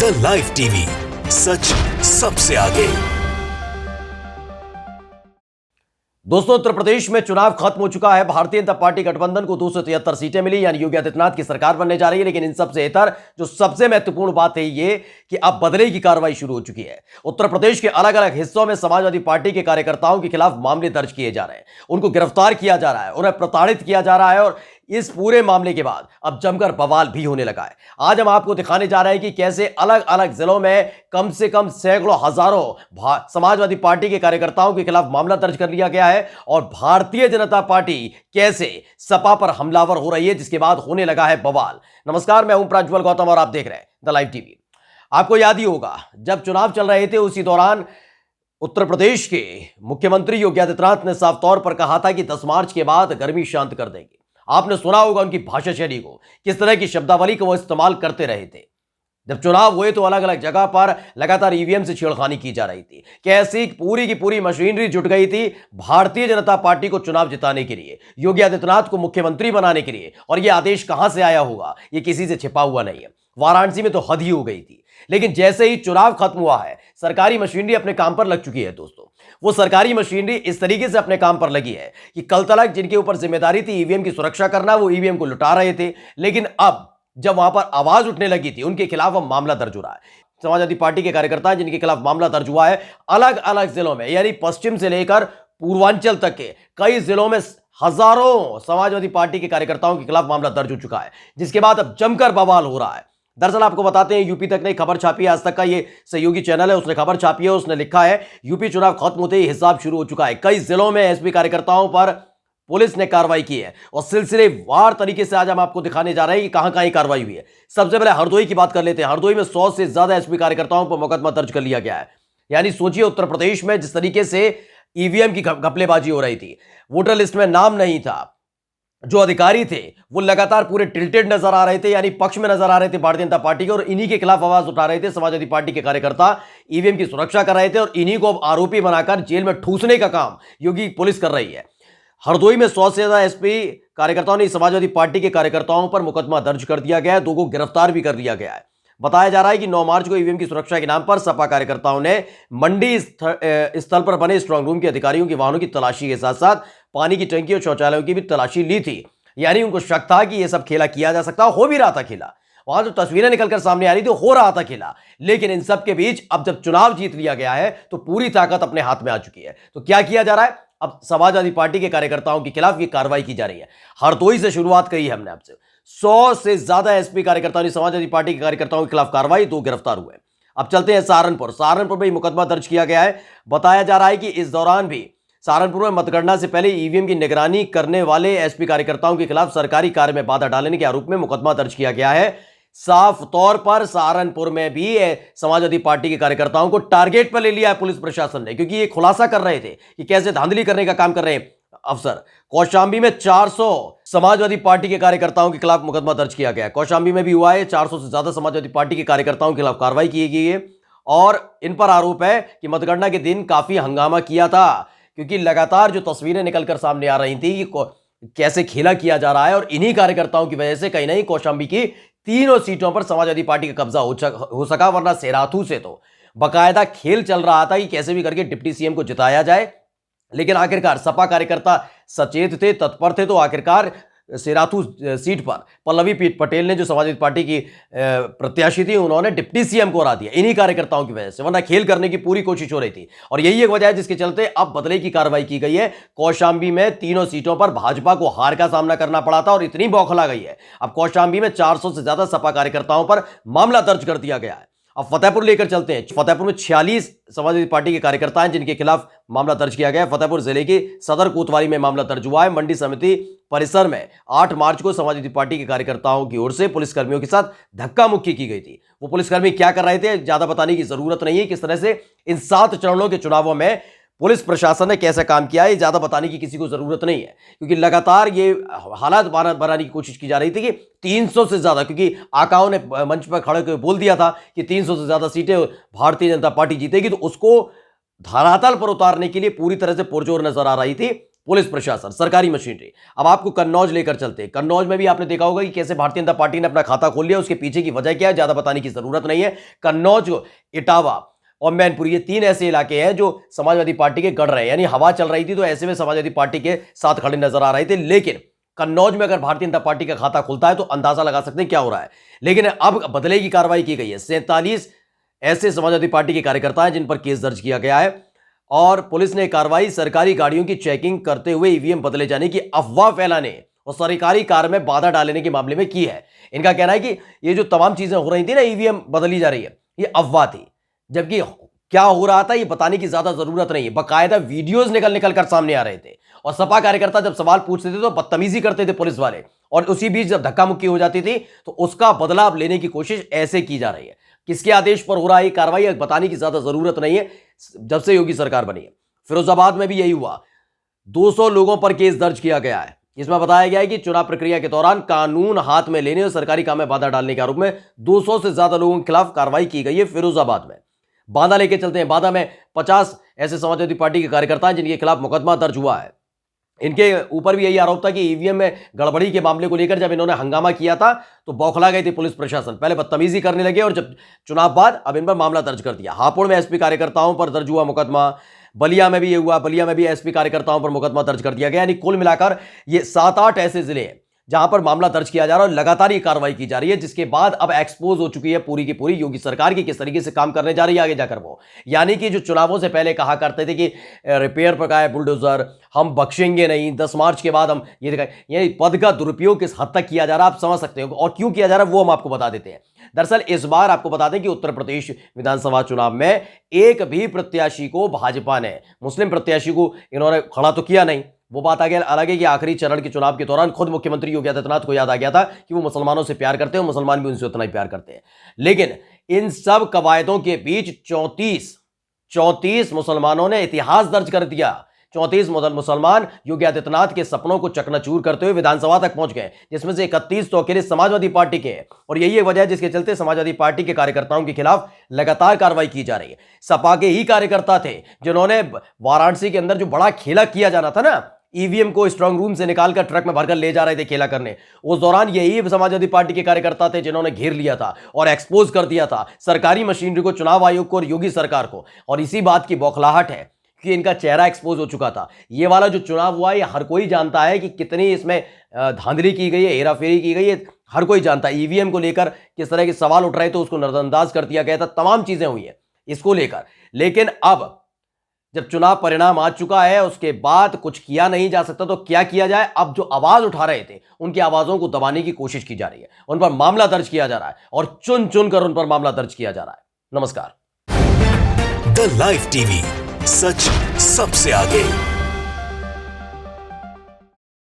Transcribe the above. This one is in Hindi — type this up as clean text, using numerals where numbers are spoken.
द लाइव टीवी, सच सबसे आगे। दोस्तों, उत्तर प्रदेश में चुनाव खत्म हो चुका है। भारतीय जनता पार्टी गठबंधन को 273 सीटें मिली, यानी योगी आदित्यनाथ की सरकार बनने जा रही है। लेकिन इन सबसे इतर जो सबसे महत्वपूर्ण बात है ये कि अब बदले की कार्रवाई शुरू हो चुकी है। उत्तर प्रदेश के अलग अलग हिस्सों में समाजवादी पार्टी के कार्यकर्ताओं के खिलाफ मामले दर्ज किए जा रहे हैं, उनको गिरफ्तार किया जा रहा है, उन्हें प्रताड़ित किया जा रहा है। और इस पूरे मामले के बाद अब जमकर बवाल भी होने लगा है। आज हम आपको दिखाने जा रहे हैं कि कैसे अलग अलग जिलों में कम से कम सैकड़ों हजारों समाजवादी पार्टी के कार्यकर्ताओं के खिलाफ मामला दर्ज कर लिया गया है और भारतीय जनता पार्टी कैसे सपा पर हमलावर हो रही है, जिसके बाद होने लगा है बवाल। नमस्कार, मैं हूं प्रज्वल गौतम और आप देख रहे हैं द लाइव टीवी। आपको याद ही होगा, जब चुनाव चल रहे थे उसी दौरान उत्तर प्रदेश के मुख्यमंत्री योगी आदित्यनाथ ने साफ तौर पर कहा था कि 10 मार्च के बाद गर्मी शांत कर देंगे। आपने सुना होगा उनकी भाषा शैली को, किस तरह की शब्दावली को वो इस्तेमाल करते रहे थे। जब चुनाव हुए तो अलग अलग जगह पर लगातार ईवीएम से छेड़खानी की जा रही थी। कैसी पूरी की पूरी मशीनरी जुट गई थी भारतीय जनता पार्टी को चुनाव जिताने के लिए, योगी आदित्यनाथ को मुख्यमंत्री बनाने के लिए। और यह आदेश कहां से आया होगा, यह किसी से छिपा हुआ नहीं है। वाराणसी में तो हद ही हो गई थी। लेकिन जैसे ही चुनाव खत्म हुआ है, सरकारी मशीनरी अपने काम पर लग चुकी है। दोस्तों, वो सरकारी मशीनरी इस तरीके से अपने काम पर लगी है कि कल तक जिनके ऊपर जिम्मेदारी थी ईवीएम की सुरक्षा करना, वो ईवीएम को लुटा रहे थे। लेकिन अब जब वहां पर आवाज उठने लगी थी, उनके खिलाफ अब मामला दर्ज हो रहा है। समाजवादी पार्टी के कार्यकर्ता जिनके खिलाफ मामला दर्ज हुआ है, अलग अलग जिलों में, यानी पश्चिम से लेकर पूर्वांचल तक के कई जिलों में हजारों समाजवादी पार्टी के कार्यकर्ताओं के खिलाफ मामला दर्ज हो चुका है, जिसके बाद अब जमकर बवाल हो रहा है। दरअसल आपको बताते हैं, यूपी तक ने खबर छापी है। आज तक का ये सहयोगी चैनल है, उसने खबर छापी है। उसने लिखा है, यूपी चुनाव खत्म होते ही हिसाब शुरू हो चुका है। कई जिलों में एसपी कार्यकर्ताओं पर पुलिस ने कार्रवाई की है और सिलसिलेवार तरीके से आज हम आपको दिखाने जा रहे हैं कि कहां कहां कार्रवाई हुई है। सबसे पहले हरदोई की बात कर लेते हैं। हरदोई में 100 से ज्यादा एसपी कार्यकर्ताओं पर मुकदमा दर्ज कर लिया गया है। यानी सोचिए, उत्तर प्रदेश में जिस तरीके से ईवीएम की घपलेबाजी हो रही थी, वोटर लिस्ट में नाम नहीं था, जो अधिकारी थे वो लगातार पूरे टिल्टेड नजर आ रहे थे, यानी पक्ष में नजर आ रहे थे भारतीय जनता पार्टी के, और इन्हीं के खिलाफ आवाज उठा रहे थे समाजवादी पार्टी के कार्यकर्ता। ईवीएम की सुरक्षा कर रहे थे और इन्हीं को अब आरोपी बनाकर जेल में ठूसने का काम योगी पुलिस कर रही है। हरदोई में 100 से ज्यादा एसपी कार्यकर्ताओं ने समाजवादी पार्टी के कार्यकर्ताओं पर मुकदमा दर्ज कर दिया गया है। 2 को गिरफ्तार भी कर लिया गया है। बताया जा रहा है कि 9 मार्च को ईवीएम की सुरक्षा के नाम पर सपा कार्यकर्ताओं ने मंडी स्थल पर बने स्ट्रांग रूम के अधिकारियों के वाहनों की तलाशी के साथ साथ पानी की टंकी और शौचालयों की भी तलाशी ली थी। यानी उनको शक था कि यह सब खेला किया जा सकता, हो भी रहा था खेला। वहां जो तस्वीरें निकलकर सामने आ रही थी, हो रहा था खेला। लेकिन इन सब के बीच अब जब चुनाव जीत लिया गया है तो पूरी ताकत अपने हाथ में आ चुकी है। तो क्या किया जा रहा है, अब समाजवादी पार्टी के कार्यकर्ताओं के खिलाफ ये कार्रवाई की जा रही है। हरदोई से शुरुआत कही हमने आपसे। 100 से ज्यादा एसपी कार्यकर्ताओं ने समाजवादी पार्टी के कार्यकर्ताओं के खिलाफ कार्रवाई, 2 गिरफ्तार हुए। अब चलते हैं सहारनपुर। सहारनपुर में मुकदमा दर्ज किया गया है। बताया जा रहा है कि इस दौरान भी सहारनपुर में मतगणना से पहले ईवीएम की निगरानी करने वाले एसपी कार्यकर्ताओं के खिलाफ सरकारी कार्य में बाधा डालने के आरोप में मुकदमा दर्ज किया गया है। साफ तौर पर सहारनपुर में भी समाजवादी पार्टी के कार्यकर्ताओं को टारगेट पर ले लिया है पुलिस प्रशासन ने, क्योंकि ये खुलासा कर रहे थे कि कैसे धांधली करने का काम कर रहे हैं अफसर। कौशांबी में 400 समाजवादी पार्टी के कार्यकर्ताओं के खिलाफ मुकदमा दर्ज किया गया है। कौशांबी में भी हुआ है। 400 से ज्यादा समाजवादी पार्टी के कार्यकर्ताओं के खिलाफ कार्रवाई की गई है और इन पर आरोप है कि मतगणना के दिन काफी हंगामा किया था, क्योंकि लगातार जो तस्वीरें निकलकर सामने आ रही थी कि कैसे खेला किया जा रहा है। और इन्हीं कार्यकर्ताओं की वजह से कहीं नहीं कौशांबी की 3 सीटों पर समाजवादी पार्टी का कब्जा हो सका, वरना सेराथू से तो बाकायदा खेल चल रहा था कि कैसे भी करके डिप्टी सीएम को जिताया जाए। लेकिन आखिरकार सपा कार्यकर्ता सचेत थे, तत्पर थे, तो आखिरकार सेराथू सीट पर पल्लवी पटेल ने, जो समाजवादी पार्टी की प्रत्याशी थी, उन्होंने डिप्टी सीएम को हरा दिया इन्हीं कार्यकर्ताओं की वजह से, वरना खेल करने की पूरी कोशिश हो रही थी। और यही एक वजह है जिसके चलते अब बदले की कार्रवाई की गई है। कौशांबी में 3 सीटों पर भाजपा को हार का सामना करना पड़ा था और इतनी बौखला गई है, अब कौशांबी में 400 से ज्यादा सपा कार्यकर्ताओं पर मामला दर्ज कर दिया गया है। अब फतेहपुर लेकर चलते हैं। फतेहपुर में 46 समाजवादी पार्टी के कार्यकर्ता हैं जिनके खिलाफ मामला दर्ज किया गया है। फतेहपुर जिले के सदर कोतवाली में मामला दर्ज हुआ है। मंडी समिति परिसर में 8 मार्च को समाजवादी पार्टी के कार्यकर्ताओं की ओर से पुलिसकर्मियों के साथ धक्का मुक्की की गई थी। वो पुलिसकर्मी क्या कर रहे थे, ज्यादा बताने की जरूरत नहीं है। किस तरह से इन 7 चरणों के चुनावों में पुलिस प्रशासन ने कैसा काम किया है, ज्यादा बताने की किसी को जरूरत नहीं है, क्योंकि लगातार ये हालात बनाने की कोशिश की जा रही थी कि 300 से ज्यादा, क्योंकि आकाओं ने मंच पर खड़े होकर बोल दिया था कि 300 से ज्यादा सीटें भारतीय जनता पार्टी जीतेगी, तो उसको धरातल पर उतारने के लिए पूरी तरह से पुरजोर नजर आ रही थी पुलिस प्रशासन, सरकारी मशीनरी। अब आपको कन्नौज लेकर चलते हैं। कन्नौज में भी आपने देखा होगा कि कैसे भारतीय जनता पार्टी ने अपना खाता खोल लिया। उसके पीछे की वजह क्या है, ज्यादा बताने की जरूरत नहीं है। कन्नौज, इटावा और मैनपुरी, ये 3 ऐसे इलाके हैं जो समाजवादी पार्टी के गढ़ रहे हैं। यानी हवा चल रही थी तो ऐसे में समाजवादी पार्टी के साथ खड़े नजर आ रहे थे। लेकिन कन्नौज में अगर भारतीय जनता पार्टी का खाता खुलता है तो अंदाजा लगा सकते हैं क्या हो रहा है। लेकिन अब बदले की कार्रवाई की गई है। 47 ऐसे समाजवादी पार्टी के कार्यकर्ता हैं जिन पर केस दर्ज किया गया है और पुलिस ने कार्रवाई सरकारी गाड़ियों की चेकिंग करते हुए ईवीएम बदले जाने की अफवाह फैलाने और सरकारी कार में बाधा डालने के मामले में की है। इनका कहना है कि ये जो तमाम चीजें हो रही थी ना, ईवीएम बदली जा रही है, ये अफवाह थी, जबकि क्या हो रहा था ये बताने की ज्यादा जरूरत नहीं है। बाकायदा वीडियोज निकल कर सामने आ रहे थे और सपा कार्यकर्ता जब सवाल पूछते थे तो बदतमीजी करते थे पुलिस वाले, और उसी बीच जब धक्का मुक्की हो जाती थी तो उसका बदलाव लेने की कोशिश ऐसे की जा रही है। किसके आदेश पर हो रहा है कार्रवाई बताने की ज्यादा जरूरत नहीं है। जब से योगी सरकार बनी है, फिरोजाबाद में भी यही हुआ। 200 लोगों पर केस दर्ज किया गया है। इसमें बताया गया है कि चुनाव प्रक्रिया के दौरान कानून हाथ में लेने और सरकारी काम में बाधा डालने के आरोप में 200 से ज्यादा लोगों के खिलाफ कार्रवाई की गई है फिरोजाबाद में। बांदा लेके चलते हैं। बांदा में 50 ऐसे समाजवादी पार्टी के कार्यकर्ता हैं जिनके खिलाफ मुकदमा दर्ज हुआ है। इनके ऊपर भी यही आरोप था कि ईवीएम में गड़बड़ी के मामले को लेकर जब इन्होंने हंगामा किया था तो बौखला गई थी पुलिस प्रशासन। पहले बदतमीजी करने लगे और जब चुनाव बाद अब इन पर मामला दर्ज कर दिया। हापुड़ में एसपी कार्यकर्ताओं पर दर्ज हुआ मुकदमा। बलिया में भी ये हुआ। बलिया में भी एसपी कार्यकर्ताओं पर मुकदमा दर्ज कर दिया गया। यानी कुल मिलाकर ये 7-8 ऐसे जिले हैं जहां पर मामला दर्ज किया जा रहा है और लगातार ये कार्रवाई की जा रही है, जिसके बाद अब एक्सपोज हो चुकी है पूरी की पूरी योगी सरकार की किस तरीके से काम करने जा रही है आगे जाकर वो। यानी कि जो चुनावों से पहले कहा करते थे कि रिपेयर पर का है बुलडोजर, हम बख्शेंगे नहीं, 10 मार्च के बाद हम ये दिखाएं, ये पद का दुरुपयोग किस हद तक किया जा रहा है आप समझ सकते हो, और क्यों किया जा रहा है वो हम आपको बता देते हैं। दरअसल इस बार आपको बता दें कि उत्तर प्रदेश विधानसभा चुनाव में एक भी प्रत्याशी को भाजपा ने, मुस्लिम प्रत्याशी को इन्होंने खड़ा तो किया नहीं। वो बात आगे अलग है कि आखिरी चरण के चुनाव के दौरान खुद मुख्यमंत्री योगी आदित्यनाथ को याद आ गया था कि वो मुसलमानों से प्यार करते हैं, मुसलमान भी उनसे उतना ही प्यार करते हैं। लेकिन इन सब कवायदों के बीच 34 मुसलमानों ने इतिहास दर्ज कर दिया। 34 मुसलमान योगी आदित्यनाथ के सपनों को चकनाचूर करते हुए विधानसभा तक पहुंच गए, जिसमें से 31 तो अकेले समाजवादी पार्टी के हैं। और यही एक वजह है जिसके चलते समाजवादी पार्टी के कार्यकर्ताओं के खिलाफ लगातार कार्रवाई की जा रही है। सपा के ही कार्यकर्ता थे जिन्होंने वाराणसी के अंदर जो बड़ा खेला किया जाना था ना, ईवीएम को स्ट्रांग रूम से निकालकर ट्रक में भरकर ले जा रहे थे खेला करने, उस दौरान यही समाजवादी पार्टी के कार्यकर्ता थे जिन्होंने घेर लिया था और एक्सपोज कर दिया था सरकारी मशीनरी को, चुनाव आयोग को और योगी सरकार को। और इसी बात की बौखलाहट है कि इनका चेहरा एक्सपोज हो चुका था। ये वाला जो चुनाव हुआ ये हर कोई जानता है कि कितनी इसमें धांधली की गई है, हेराफेरी की गई है, हर कोई जानता है। ईवीएम को लेकर किस तरह के सवाल उठ रहे थे, उसको नजरअंदाज कर दिया गया था, तमाम चीजें हुई है इसको लेकर। लेकिन अब जब चुनाव परिणाम आ चुका है उसके बाद कुछ किया नहीं जा सकता तो क्या किया जाए। अब जो आवाज उठा रहे थे उनकी आवाजों को दबाने की कोशिश की जा रही है, उन पर मामला दर्ज किया जा रहा है और चुन चुन कर उन पर मामला दर्ज किया जा रहा है। नमस्कार। द लाइव टीवी, सच सबसे आगे।